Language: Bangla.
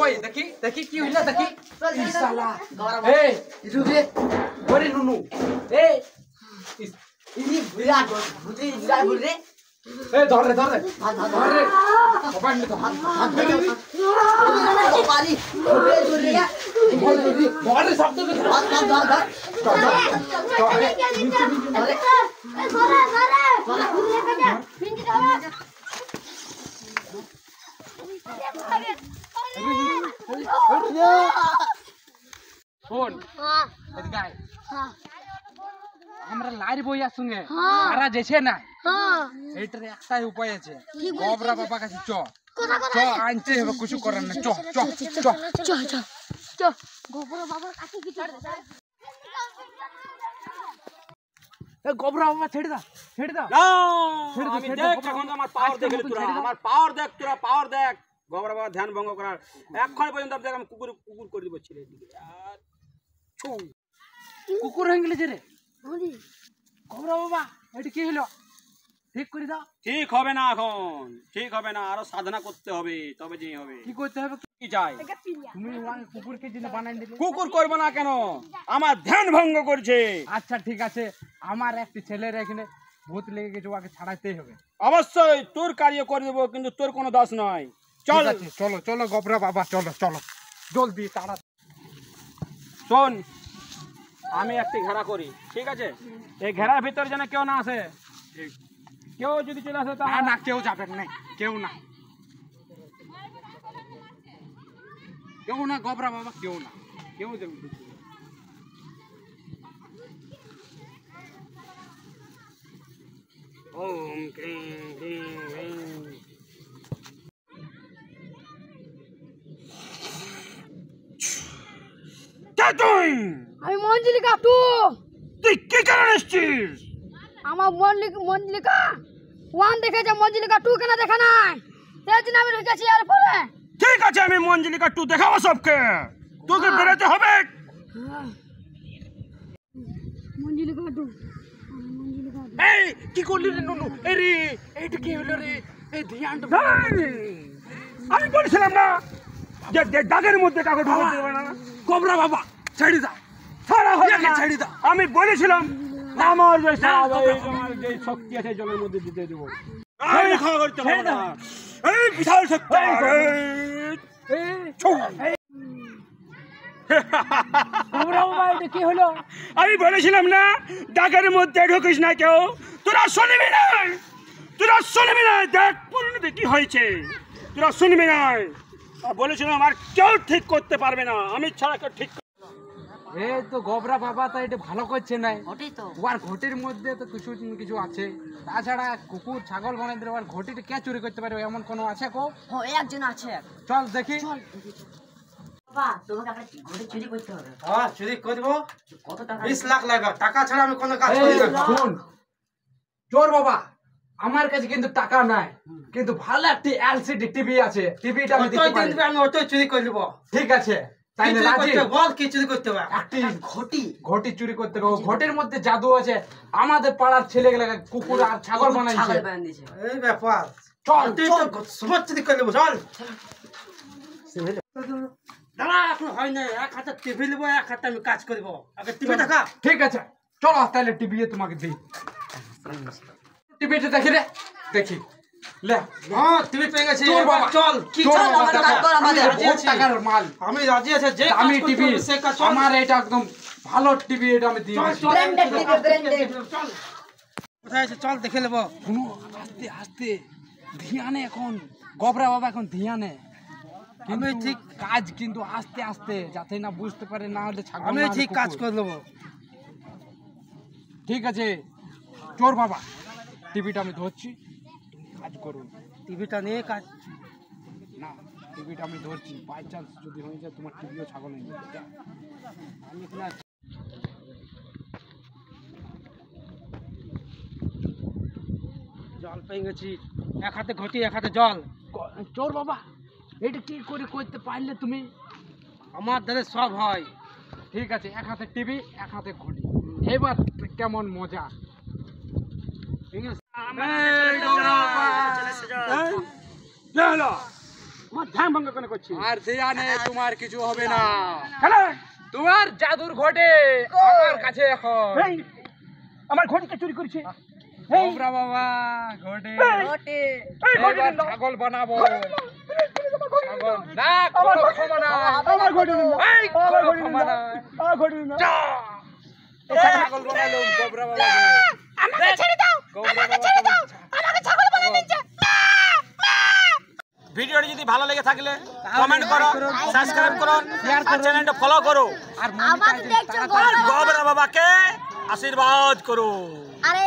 কই দেখি দেখি কি হইলা দেখি ই শালা এই রুবে ওরে নুনু এই ইনি বিরাট বুঝি বিরাট বলরে এই ধর রে কপাল নে তো কপালি ওরে জোরে ধর রে শব্দ ধর শোন এদিকে আয় আমরা লাইর বইয়ার সঙ্গে সারা যেছে না এইটার একটাই উপায় আছে গবরা বাবা কাছে চ চ আনতে হবে কিছু করার না চ চ চ চ চ চ গবরা বাবার কাছে কি চড় এ গবরা বাবা ছেড়ে দাও না আমি দেখ এখন আমার পাওয়ার দেখলি তোরা আমার পাওয়ার দেখ তোরা পাওয়ার দেখ গবরা বাবা ধ্যান ভঙ্গ করার এখন পর্যন্ত দেখ আমি কুকুর করে দিব ছেড়ে দিবি আর ছু কুকুর হয়ে গেলে রে গবরা বাবা এটা কি হলো ঠিক করে দাও ঠিক হবে না এখন ঠিক হবে না আরো সাধনা করতে হবে তবে যে হবে কি করতে হবে কি চাই তুমি কুকুরকে জন্য বানাই দিলে কুকুর করব না কেন আমার ধ্যান ভঙ্গ করছে আচ্ছা ঠিক আছে আমার একটা ছেলের এখানে ভূত লেগে গেছে ওকে ছাড়াইতেই হবে অবশ্যই তোর কার্য করে দেব কিন্তু তোর কোনো দোষ নয় চল চলো চলো গবরা বাবা চলো চলো জলদি তাড়া শোন আমি একটি ঘেরা করি ঠিক আছে এই ঘেরার ভিতর যেন কেউ না আসে কেউ যদি চলে আসে তা না কেউ যাবেন না কেউ না গবরা বাবা কেউ যাবে ওম ক্রিং ক্রিং আমি মঞ্জলিকা তুই কি কারণে এসেছিস আমার মঞ্জলিকা ওয়ান দেখেছে মঞ্জলিকা 2 কেন দেখা নাই সেই জন্য আমি ঢুকেছি আর পরে ঠিক আছে আমি মঞ্জলিকা 2 দেখাবো সবকে তোকে বেরোতে হবে মঞ্জলিকা 2 এই কি করলি রে নুনু আরে এইটা কি হলো রে এই ধ্যানটা আমি বলেছিলাম না যে দাগের মধ্যে কাগজ ঢুকে দেবে না গবরা বাবা ছেড়ে দাও সারা হয়ে ছেড়ে দাও আমি বলেছিলাম আমার যে শক্তি আছে জলের মধ্যে দিতে দেব এই খাওয়া করতে হবে না এই বিশাল শক্তি গবরা বাবা এটা কি হলো আমি বলেছিলাম না দাগের মধ্যে ঢুকিস না কেউ তোরা শুনবি না দেখ পরিণতি কি হয়েছে তোরা শুনবি না বলেছিলাম আর কেউ ঠিক করতে পারবে না আমি ছাড়া কেউ ঠিক এই তো গবরা বাবা তো এটা ভালো করছে না ওর ঘটির মধ্যে তো কিছু আছে তাছাড়া কুকুর ছাগল বানাই দিলে ওর ঘটিটা কে চুরি করতে পারে এমন কোনো আছে কো একজন আছে চল দেখি বাবা তোমাকে একটা ঘটি চুরি করতে হবে হ্যাঁ চুরি করব কত টাকা 20 লাখ লাগবে টাকা ছাড়া আমি কোনো কাজ করি না শুন চোর বাবা আমার কাছে কিন্তু টাকা নাই কিন্তু ভালো একটা এলসিডি টিভি আছে টিভিটা আমি দিতে পারি আমি ওটাই চুরি করে নেব ঠিক আছে তাইলে রাজি বল কি চুরি করতে হবে একটা ঘটি চুরি করতে হবে ঘটির মধ্যে জাদু আছে আমাদের পাড়ার ছেলেগুলো কুকুর আর ছাগল বানাইছে এই ব্যাপার চল তুই তো সব চুরি করে নেব চল দাঁড়া এখন হয় না এক হাতে টিভি নেব এক হাতে আমি কাজ করব আগে টিভি দেখা ঠিক আছে চলো তাহলে টিভি তোমাকে দেই টিভিটা দেখি ले हां टीवी पे গেছে চল কি চল আমাদের কাজ কর আমাদের টাকার মাল আমি রাজি আছে যে আমি টিভি আমার এটা একদম ভালো টিভি এটা আমি দিই ব্র্যান্ডেড টিভি ব্র্যান্ডেড চল কোথায় আছে চল দেখে নেব শুনো আস্তে আস্তে ধ্যানে এখন গবরা বাবা এখন ধ্যানে আমি ঠিক কাজ কিন্তু আস্তে আস্তে যাতে না বুঝতে পারে না হলে ছাগল আমি ঠিক কাজ করে নেব ঠিক আছে চোর বাবা টিভিটা আমি ধরছি কাজ করুন টিভিটা নিয়ে কাজ না টিভিটা আমি ধরছি বাই চান্স যদি হয়ে যায় তোমার টিভিও ছাগল হয়ে যাবে আমি এখানে জল পেয়ে গেছি এক হাতে ঘটি এক হাতে জল চোর বাবা এটা কি করে করতে পারলে তুমি আমার দ্বারা সব হয় ঠিক আছে এক হাতে টিভি এক হাতে ঘটি এবার কেমন মজা ঠিক আছে ধ্যান ভঙ্গ কেন করছি? আর ধ্যানে তোমার কিছু হবে না, কেন? তোমার জাদুর ঘটে আমার কাছে এখন। এই, আমার ঘটিটা চুরি করেছে। এই, গোবরা বাবা ঘটে এই ঘটি এবার দিন দাও। ছাগল বানাবো। ছাগল না, আমার কোনো ক্ষমা নাই। আমার ঘটি দিন দাও। এই, আমার কোনো ঘটি দিন ক্ষমা দাও। নাই। আমার ঘটি দিন দাও। যা, এই ছাগল বানালো গোবরা বাবা। আমাকে ছেড়ে দাও, আমাকে ছেড়ে দাও, আমাকে ছাগল বানিয়ে দিচ্ছে। ভিডিওটি যদি ভালো লেগে থাকলে কমেন্ট করো, সাবস্ক্রাইব করো, আর চ্যানেলটা ফলো করো, আমাদের দেখছো আর গোবরা বাবাকে আশীর্বাদ করো। আরে